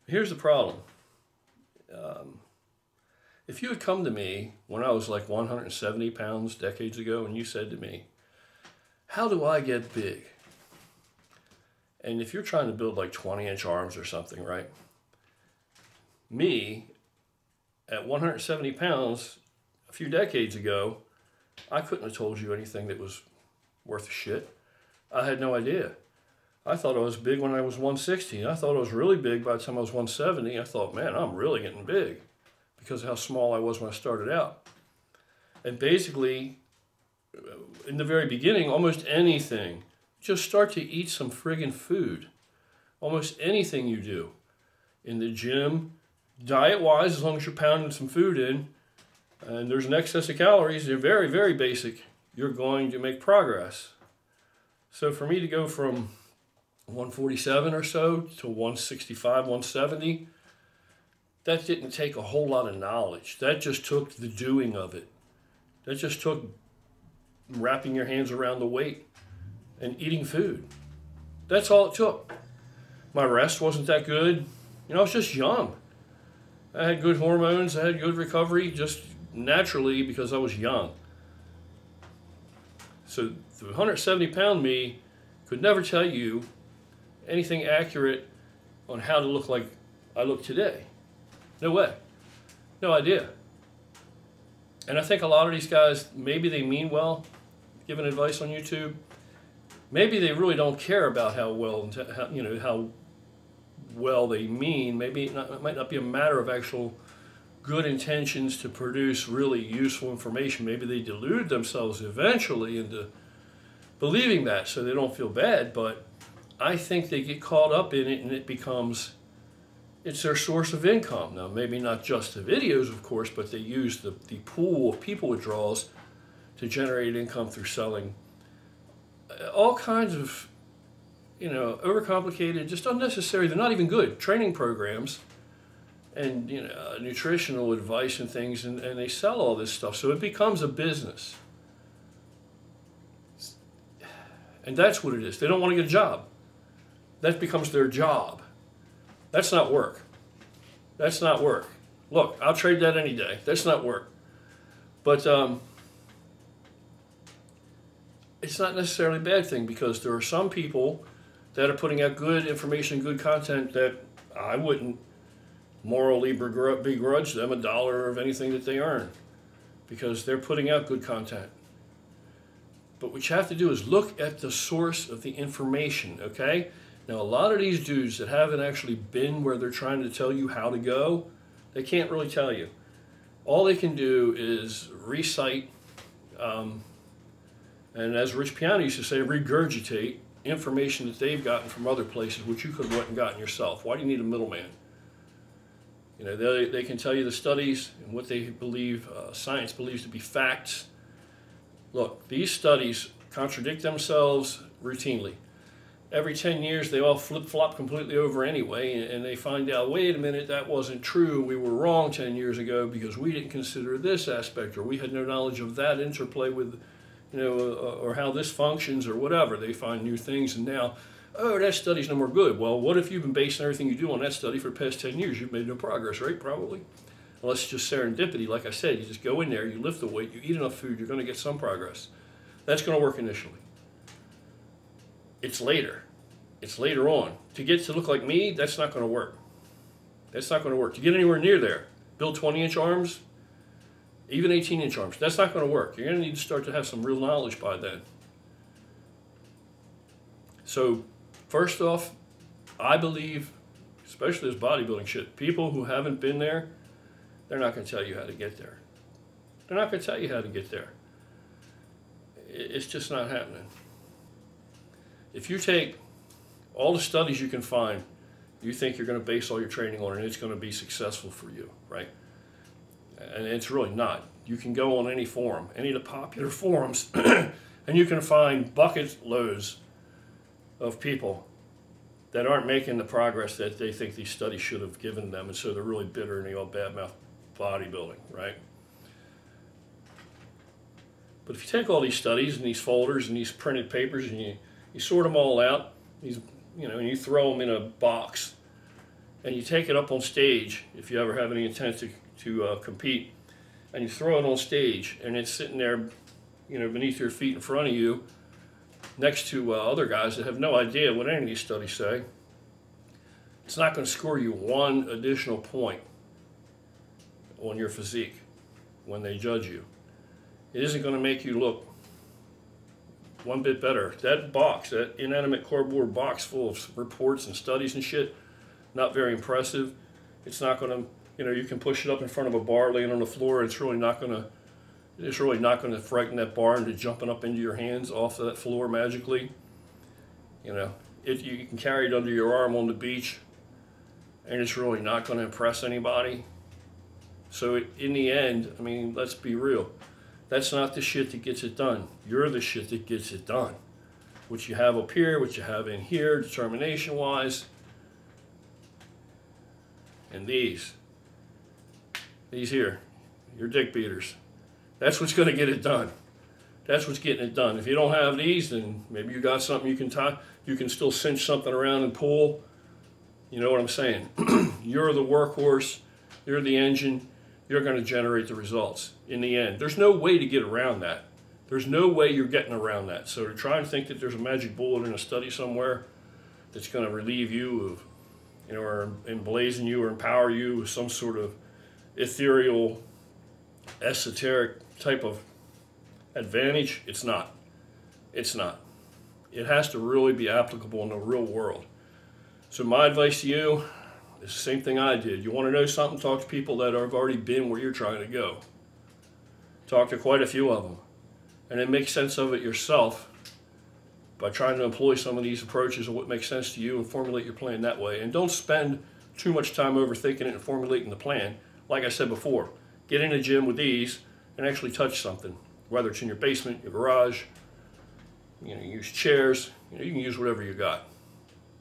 Here's the problem. Um, if you had come to me when I was like 170 pounds decades ago and you said to me, how do I get big? And if you're trying to build like 20-inch arms or something, right? Me, at 170 pounds a few decades ago, I couldn't have told you anything that was worth a shit. I had no idea. I thought I was big when I was 160. I thought I was really big by the time I was 170. I thought, man, I'm really getting big because of how small I was when I started out. And basically, in the very beginning, almost anything, just start to eat some friggin' food. Almost anything you do. In the gym, diet-wise, as long as you're pounding some food in, and there's an excess of calories, they're very, very basic, you're going to make progress. So for me to go from 147 or so to 165, 170, that didn't take a whole lot of knowledge. That just took the doing of it. That just took wrapping your hands around the weight and eating food. That's all it took. My rest wasn't that good. I was just young. I had good hormones. I had good recovery just naturally because I was young. So the 170-pound me could never tell you anything accurate on how to look like I look today. No way. No idea. And I think a lot of these guys, maybe they mean well, giving advice on YouTube. Maybe they really don't care about how well they mean. Maybe it might not be a matter of actual good intentions to produce really useful information. Maybe they delude themselves eventually into believing that so they don't feel bad, but I think they get caught up in it and it's their source of income. Now, maybe not just the videos, of course, but they use the pool of people it draws to generate income through selling all kinds of, overcomplicated, just unnecessary, they're not even good, training programs and, nutritional advice and things, and they sell all this stuff. So it becomes a business. And that's what it is. They don't want to get a job. That becomes their job. That's not work. That's not work. Look, I'll trade that any day. That's not work. But it's not necessarily a bad thing because there are some people that are putting out good information, good content that I wouldn't morally begrudge them $1 of anything that they earn because they're putting out good content. But what you have to do is look at the source of the information, okay? Now, a lot of these dudes that haven't actually been where they're trying to tell you how to go, they can't really tell you. All they can do is recite, and as Rich Piana used to say, regurgitate information that they've gotten from other places, which you could have went and gotten yourself. Why do you need a middleman? They can tell you the studies and what they believe, science believes to be facts. Look, these studies contradict themselves routinely. Every 10 years, they all flip-flop completely over anyway, and they find out, wait a minute, that wasn't true. We were wrong 10 years ago because we didn't consider this aspect, or we had no knowledge of that interplay with, or how this functions, or whatever. They find new things, and now, oh, that study's no more good. Well, what if you've been basing everything you do on that study for the past 10 years? You've made no progress, right? Probably. Unless it's just serendipity. Like I said, you just go in there, you lift the weight, you eat enough food, you're going to get some progress. That's going to work initially. It's later. It's later on. To get to look like me, that's not going to work. That's not going to work. To get anywhere near there, build 20-inch arms, even 18-inch arms, that's not going to work. You're going to need to start to have some real knowledge by then. So, first off, I believe, especially this bodybuilding shit, people who haven't been there, they're not going to tell you how to get there. They're not going to tell you how to get there. It's just not happening. If you take all the studies you can find, you think you're going to base all your training on, and it's going to be successful for you, right? And it's really not. You can go on any forum, any of the popular forums, and you can find bucket loads of people that aren't making the progress that they think these studies should have given them, and so they're really bitter and they all badmouth bodybuilding, right? But if you take all these studies and these folders and these printed papers and you sort them all out, and you throw them in a box, and you take it up on stage, if you ever have any intent to compete, and you throw it on stage, and it's sitting there, you know, beneath your feet in front of you, next to other guys that have no idea what any of these studies say, it's not going to score you one additional point on your physique when they judge you. It isn't going to make you look one bit better. That box, that inanimate cardboard box full of reports and studies and shit, not very impressive. It's not going to, you know, you can push it up in front of a bar laying on the floor. It's really not going to frighten that bar into jumping up into your hands off of that floor magically. You know, you can carry it under your arm on the beach, and it's really not going to impress anybody. So in the end, I mean, let's be real. That's not the shit that gets it done. You're the shit that gets it done. What you have up here, what you have in here, determination-wise, and these here, your dick beaters. That's what's going to get it done. That's what's getting it done. If you don't have these, then maybe you got something you can tie. You can still cinch something around and pull. You know what I'm saying? You're the workhorse. You're the engine. You're going to generate the results in the end. There's no way to get around that. There's no way you're getting around that. So to try and think that there's a magic bullet in a study somewhere that's going to relieve you of, you know, or emblazon you or empower you with some sort of ethereal, esoteric type of advantage, it's not. It's not. It has to really be applicable in the real world. So my advice to you is the same thing I did. You want to know something? Talk to people that have already been where you're trying to go. Talk to quite a few of them. And then make sense of it yourself by trying to employ some of these approaches of what makes sense to you and formulate your plan that way. And don't spend too much time overthinking it and formulating the plan. Like I said before, get in the gym with these and actually touch something. Whether it's in your basement, your garage, you know, use chairs. You know, you can use whatever you got.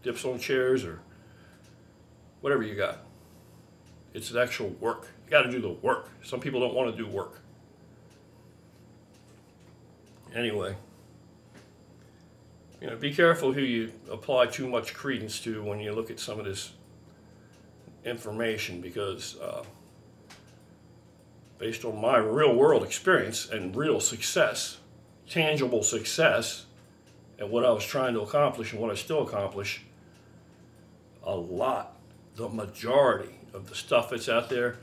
Dips on chairs or whatever you got. It's the actual work. You got to do the work. Some people don't want to do work. Anyway, you know, be careful who you apply too much credence to when you look at some of this information, because based on my real world experience and real success, tangible success, and what I was trying to accomplish and what I still accomplish, the majority of the stuff that's out there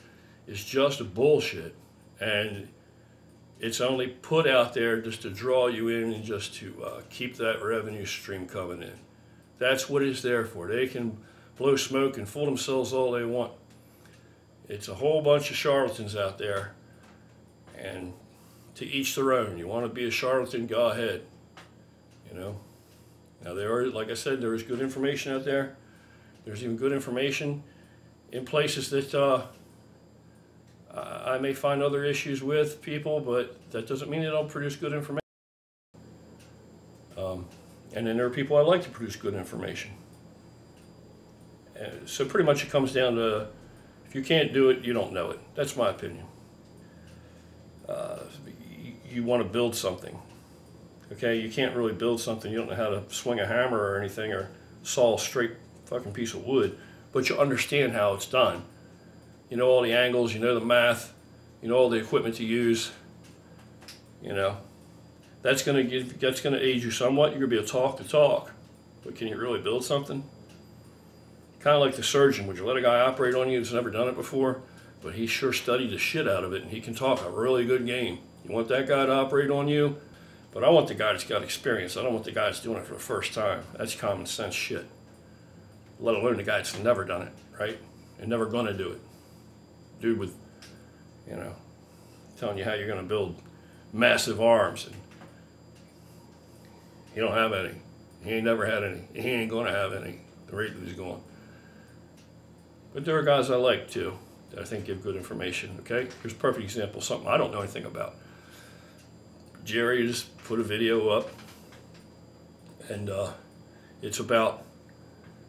is just bullshit, and it's only put out there just to draw you in and just to keep that revenue stream coming in. That's what it's there for. They can blow smoke and fool themselves all they want. It's a whole bunch of charlatans out there, and to each their own. You want to be a charlatan, go ahead. You know. Now there are, like I said, there is good information out there. There's even good information in places that I may find other issues with people, but that doesn't mean they don't produce good information. And then there are people I like to produce good information. So pretty much it comes down to, if you can't do it, you don't know it. That's my opinion. You want to build something. Okay, you can't really build something. You don't know how to swing a hammer or anything or saw a straight fucking piece of wood, but you understand how it's done. You know all the angles, you know the math, you know all the equipment to use. You know, that's gonna aid you somewhat. You're gonna be able to talk the talk, but can you really build something? Kind of like the surgeon. Would you let a guy operate on you who's never done it before, but he sure studied the shit out of it and he can talk a really good game? You want that guy to operate on you? But I want the guy that's got experience. I don't want the guy that's doing it for the first time. That's common sense shit. Let alone the guy that's never done it, right? And never gonna do it. Dude with, you know, telling you how you're gonna build massive arms, and he don't have any. He ain't never had any. He ain't gonna have any, the rate that he's going. But there are guys I like too, that I think give good information, okay? Here's a perfect example, something I don't know anything about. Jerry just put a video up, and it's about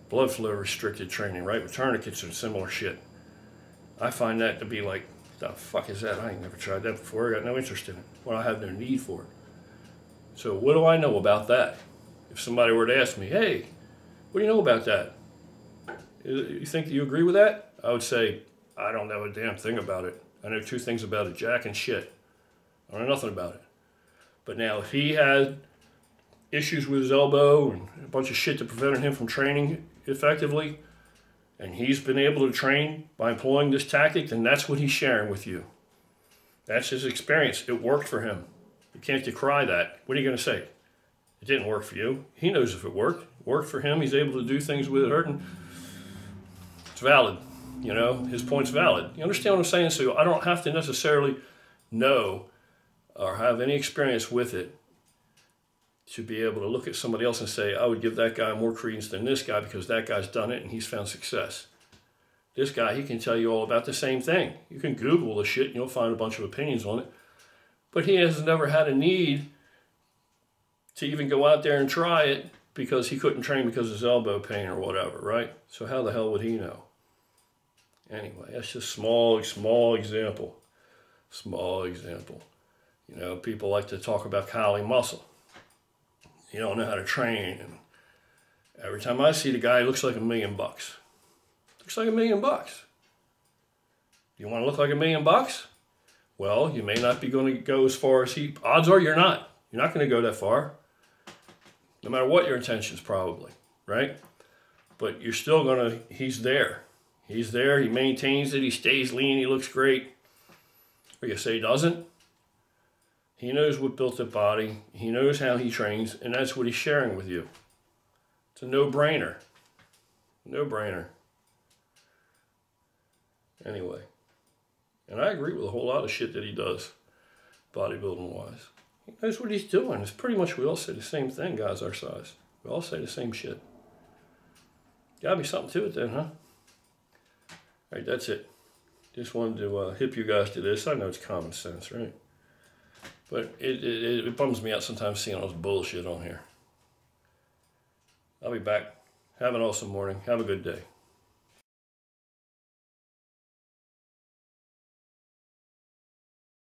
blood flow restricted training, right? With tourniquets and similar shit. I find that to be like, the fuck is that? I ain't never tried that before. I got no interest in it. Well, I have no need for it. So what do I know about that? If somebody were to ask me, hey, what do you know about that? You think you agree with that? I would say, I don't know a damn thing about it. I know 2 things about it, jack and shit. I don't know nothing about it. But now, if he had issues with his elbow and a bunch of shit that prevented him from training effectively, and he's been able to train by employing this tactic, then that's what he's sharing with you. That's his experience. It worked for him. You can't decry that. What are you going to say? It didn't work for you. He knows if it worked. It worked for him. He's able to do things with it hurting. It's valid. You know, his point's valid. You understand what I'm saying? So I don't have to necessarily know or have any experience with it to be able to look at somebody else and say, I would give that guy more credence than this guy because that guy's done it and he's found success. This guy, he can tell you all about the same thing. You can Google the shit and you'll find a bunch of opinions on it. But he has never had a need to even go out there and try it because he couldn't train because of his elbow pain or whatever, right? So how the hell would he know? Anyway, that's just small example. Small example. You know, people like to talk about Kali muscle. You don't know how to train. And every time I see the guy, he looks like $1 million. Looks like $1 million. You want to look like $1 million? Well, you may not be going to go as far as he... Odds are you're not. You're not going to go that far. No matter what your intentions, probably. Right? But you're still going to... He's there. He's there. He maintains it. He stays lean. He looks great. Or you say he doesn't? He knows what built the body. He knows how he trains. And that's what he's sharing with you. It's a no-brainer. No-brainer. Anyway. And I agree with a whole lot of shit that he does, bodybuilding-wise. He knows what he's doing. It's pretty much we all say the same thing, guys our size. We all say the same shit. Gotta be something to it then, huh? All right, that's it. Just wanted to hip you guys to this. I know it's common sense, right? But it bums me out sometimes seeing all this bullshit on here. I'll be back. Have an awesome morning. Have a good day.